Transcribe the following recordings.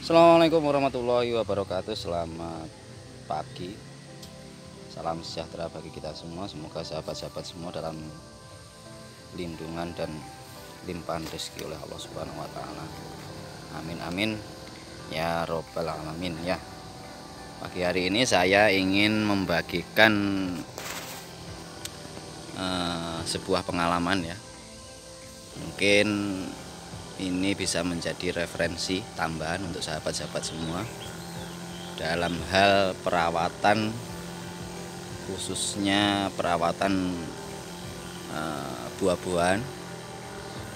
Assalamualaikum warahmatullahi wabarakatuh. Selamat pagi, salam sejahtera bagi kita semua. Semoga sahabat-sahabat semua dalam lindungan dan limpahan rezeki oleh Allah Subhanahu wa Ta'ala. Amin amin ya robbal alamin. Ya, pagi hari ini saya ingin membagikan sebuah pengalaman ya. Mungkin ini bisa menjadi referensi tambahan untuk sahabat-sahabat semua dalam hal perawatan, khususnya perawatan buah-buahan,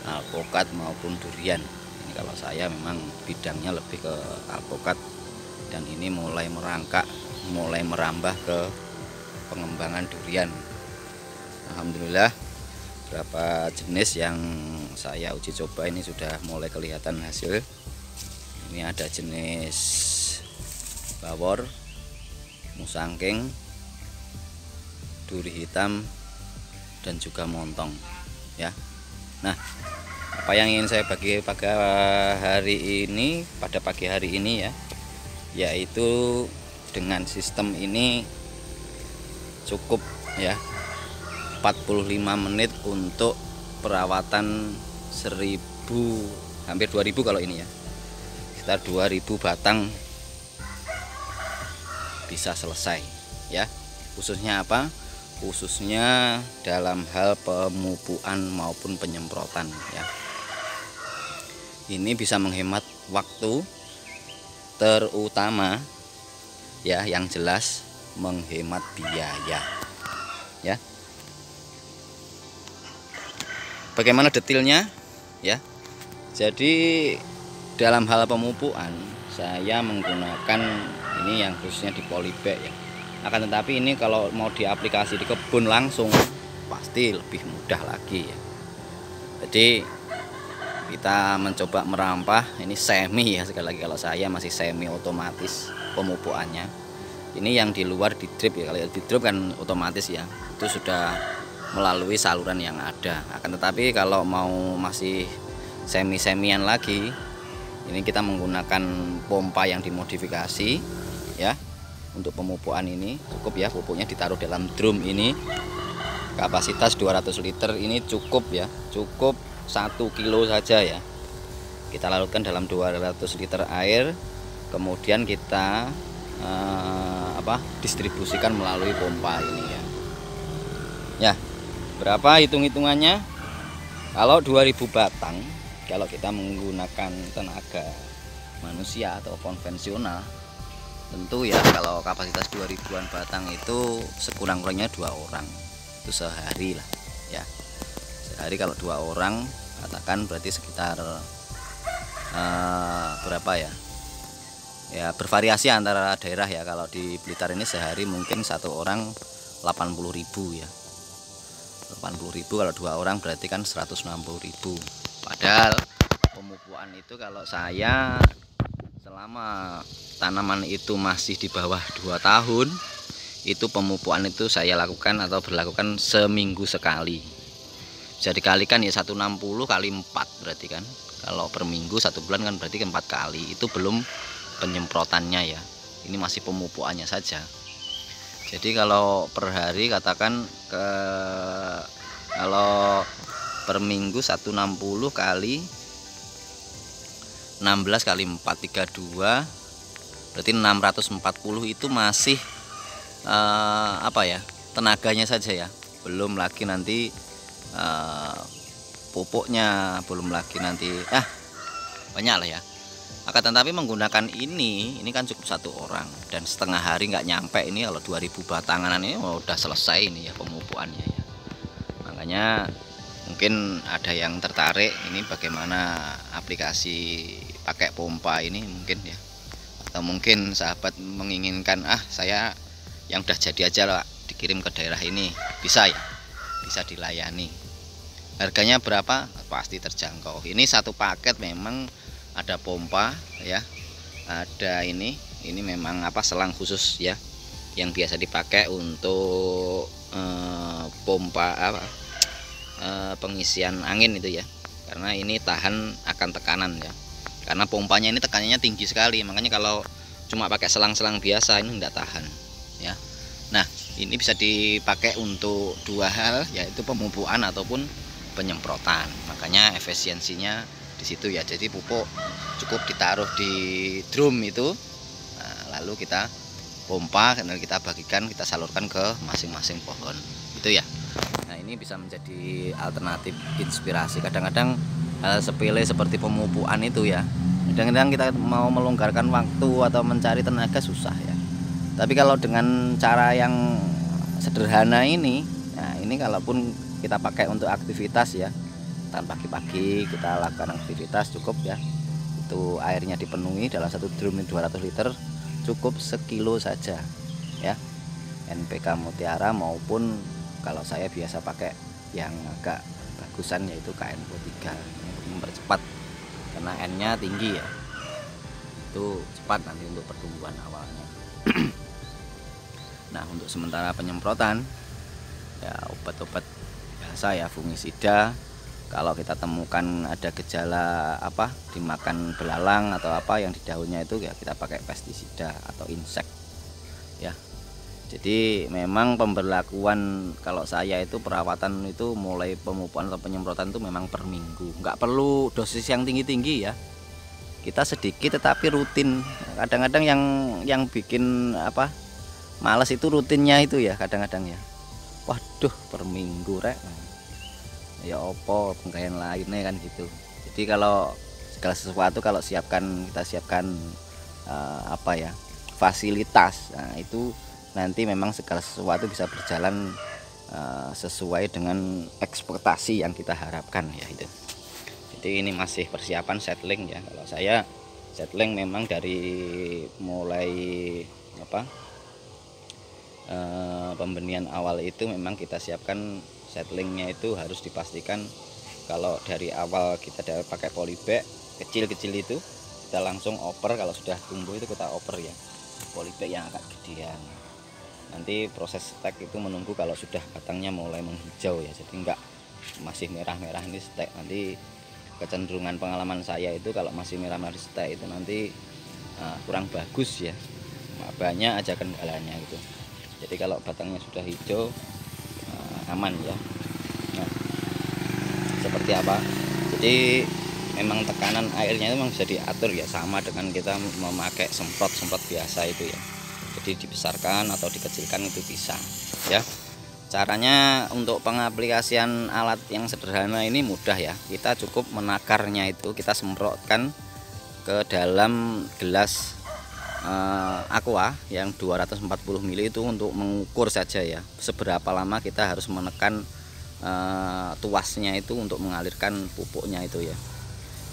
alpukat maupun durian. Ini kalau saya memang bidangnya lebih ke alpukat, dan ini mulai merambah ke pengembangan durian. Alhamdulillah, beberapa jenis yang saya uji coba ini sudah mulai kelihatan hasil. Ini ada jenis bawor, musangking, duri hitam, dan juga montong ya. Nah, apa yang ingin saya bagi pada pagi hari ini ya, yaitu dengan sistem ini cukup ya 45 menit untuk perawatan 1000, hampir 2000 kalau ini ya, sekitar 2000 batang bisa selesai ya. Khususnya apa? Khususnya dalam hal pemupukan maupun penyemprotan ya. Ini bisa menghemat waktu, terutama ya yang jelas menghemat biaya ya. Bagaimana detailnya ya? Jadi dalam hal pemupukan saya menggunakan ini yang khususnya di polybag ya. Akan tetapi ini kalau mau diaplikasi di kebun langsung pasti lebih mudah lagi ya. Jadi kita mencoba merampah ini semi ya, sekali lagi kalau saya masih semi otomatis pemupukannya. Ini yang di luar di drip ya, kalau di drip kan otomatis ya, itu sudah melalui saluran yang ada. Akan tetapi kalau mau masih semi-semian lagi, ini kita menggunakan pompa yang dimodifikasi ya. Untuk pemupukan ini cukup ya, pupuknya ditaruh dalam drum ini, kapasitas 200 liter. Ini cukup ya, cukup 1 kilo saja ya. Kita larutkan dalam 200 liter air, kemudian kita distribusikan melalui pompa ini ya. Ya, berapa hitung-hitungannya? Kalau 2000 batang, kalau kita menggunakan tenaga manusia atau konvensional, tentu ya kalau kapasitas 2000-an batang itu sekurang-kurangnya 2 orang itu sehari lah ya. Sehari kalau 2 orang, katakan berarti sekitar berapa ya, ya bervariasi antara daerah ya. Kalau di Blitar ini sehari mungkin 1 orang 80.000 ya, 80.000 kalau 2 orang berarti kan 160.000. Padahal pemupukan itu kalau saya selama tanaman itu masih di bawah 2 tahun, itu pemupukan itu saya lakukan atau berlakukan seminggu sekali. Bisa dikalikan ya 160 kali 4 berarti kan, kalau per minggu 1 bulan kan berarti 4 kali. Itu belum penyemprotannya ya, ini masih pemupukannya saja. Jadi kalau per hari katakan kalau per minggu 160 kali 16 kali 4 32, berarti 640. Itu masih tenaganya saja ya, belum lagi nanti pupuknya, belum lagi nanti banyak lah ya. Akan tetapi menggunakan ini kan cukup 1 orang, dan setengah hari nggak nyampe ini. Kalau 2000 batangan ini udah selesai ini ya pemupukannya ya. Makanya mungkin ada yang tertarik ini bagaimana aplikasi pakai pompa ini mungkin ya, atau mungkin sahabat menginginkan saya yang udah jadi aja lah dikirim ke daerah ini, bisa ya, bisa dilayani. Harganya berapa? Pasti terjangkau. Ini 1 paket memang ada pompa ya, ada ini memang selang khusus ya, yang biasa dipakai untuk pompa pengisian angin itu ya, karena ini tahan akan tekanan ya. karena pompanya ini tekanannya tinggi sekali, makanya kalau cuma pakai selang-selang biasa ini tidak tahan ya. Nah, ini bisa dipakai untuk dua hal, yaitu pemupukan ataupun penyemprotan. Makanya efisiensinya di situ ya. Jadi pupuk cukup ditaruh di drum itu, nah, lalu kita pompa dan kita bagikan, kita salurkan ke masing-masing pohon itu ya. Nah, ini bisa menjadi alternatif inspirasi. Kadang-kadang hal sepele seperti pemupukan itu ya, kadang-kadang kita mau melonggarkan waktu atau mencari tenaga susah ya. Tapi kalau dengan cara yang sederhana ini, nah ini kalaupun kita pakai untuk aktivitas ya, pagi-pagi kita lakukan aktivitas cukup ya, itu airnya dipenuhi dalam satu drum 200 liter, cukup sekilo saja ya, NPK Mutiara maupun kalau saya biasa pakai yang agak bagusan yaitu KNO3 untuk mempercepat, karena N-nya tinggi ya, itu cepat nanti untuk pertumbuhan awalnya. Nah, untuk sementara penyemprotan ya obat-obat biasa ya, fungisida. Kalau kita temukan ada gejala apa dimakan belalang atau apa yang di daunnya itu ya, kita pakai pestisida atau insek ya. Jadi memang pemberlakuan kalau saya itu perawatan itu mulai pemupukan atau penyemprotan itu memang per minggu, nggak perlu dosis yang tinggi-tinggi ya, kita sedikit tetapi rutin. Kadang-kadang yang bikin apa males itu rutinnya itu ya, kadang-kadang ya, waduh per minggu rek ya opo pengkaian lainnya kan gitu. Jadi kalau segala sesuatu kalau kita siapkan apa ya fasilitas, nah itu nanti memang segala sesuatu bisa berjalan sesuai dengan ekspektasi yang kita harapkan ya itu. Jadi ini masih persiapan settling ya. Kalau saya settling memang dari mulai apa pembenihan awal itu memang kita siapkan settlingnya itu harus dipastikan kalau dari awal kita pakai polybag kecil-kecil itu kita langsung oper, kalau sudah tumbuh itu kita oper ya polybag yang agak gedean. Nanti proses stek itu menunggu kalau sudah batangnya mulai menghijau ya, jadi enggak masih merah-merah ini stek. Nanti kecenderungan pengalaman saya itu kalau masih merah-merah stek itu nanti kurang bagus ya, banyak aja kendalanya gitu. Jadi kalau batangnya sudah hijau aman ya. Nah, seperti apa? Jadi memang tekanan airnya itu memang bisa diatur ya, sama dengan kita memakai semprot biasa itu ya. Jadi dibesarkan atau dikecilkan itu bisa ya. Caranya untuk pengaplikasian alat yang sederhana ini mudah ya. Kita cukup menakarnya itu kita semprotkan ke dalam gelas aqua yang 240 ml itu untuk mengukur saja ya seberapa lama kita harus menekan tuasnya itu untuk mengalirkan pupuknya itu ya.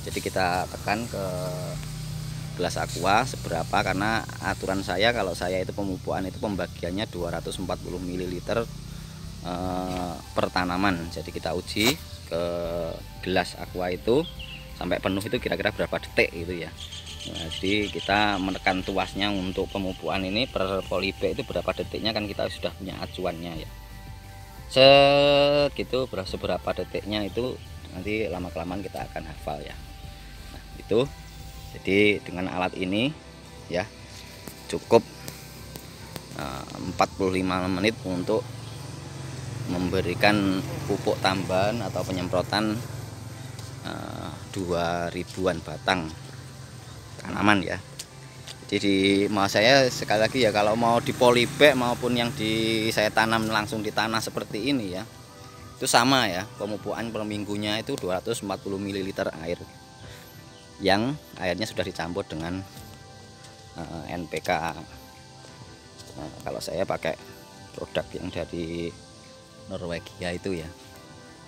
Jadi kita tekan ke gelas aqua seberapa, karena aturan saya kalau saya itu pemupukan itu pembagiannya 240 ml per tanaman. Jadi kita uji ke gelas aqua itu sampai penuh itu kira-kira berapa detik gitu ya. Nah, jadi kita menekan tuasnya untuk pemupukan ini per polybag itu berapa detiknya kan kita sudah punya acuannya ya. Segitu seberapa detiknya itu nanti lama-kelamaan kita akan hafal ya. Nah, itu jadi dengan alat ini ya cukup 45 menit untuk memberikan pupuk tambahan atau penyemprotan 2000-an batang tanaman ya. Jadi mau saya sekali lagi ya, kalau mau di polybag maupun yang saya tanam langsung di tanah seperti ini ya, itu sama ya, pemupukan per minggunya itu 240 ml air yang airnya sudah dicampur dengan NPK. Nah, kalau saya pakai produk yang dari Norwegia itu ya,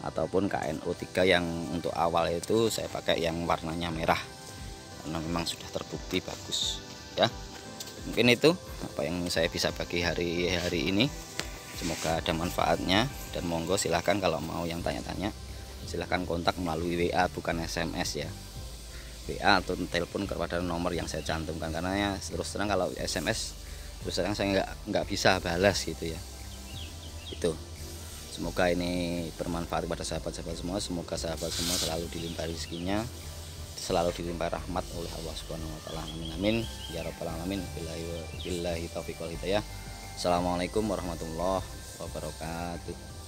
ataupun KNO3 yang untuk awal itu saya pakai yang warnanya merah karena memang sudah terbukti bagus ya. Mungkin itu apa yang saya bisa bagi hari ini, semoga ada manfaatnya, dan monggo silahkan kalau mau yang tanya-tanya silahkan kontak melalui WA bukan SMS ya, WA atau telepon kepada nomor yang saya cantumkan, karena ya terus terang kalau SMS terus terang saya nggak bisa balas gitu ya. Itu semoga ini bermanfaat kepada sahabat-sahabat semua, semoga sahabat semua selalu dilimpahi rezekinya, selalu dilimpah rahmat oleh Allah Subhanahu wa taala. Amin amin ya rabbal alamin. Billahi taufiq wal hidayah. Assalamualaikum warahmatullahi wabarakatuh.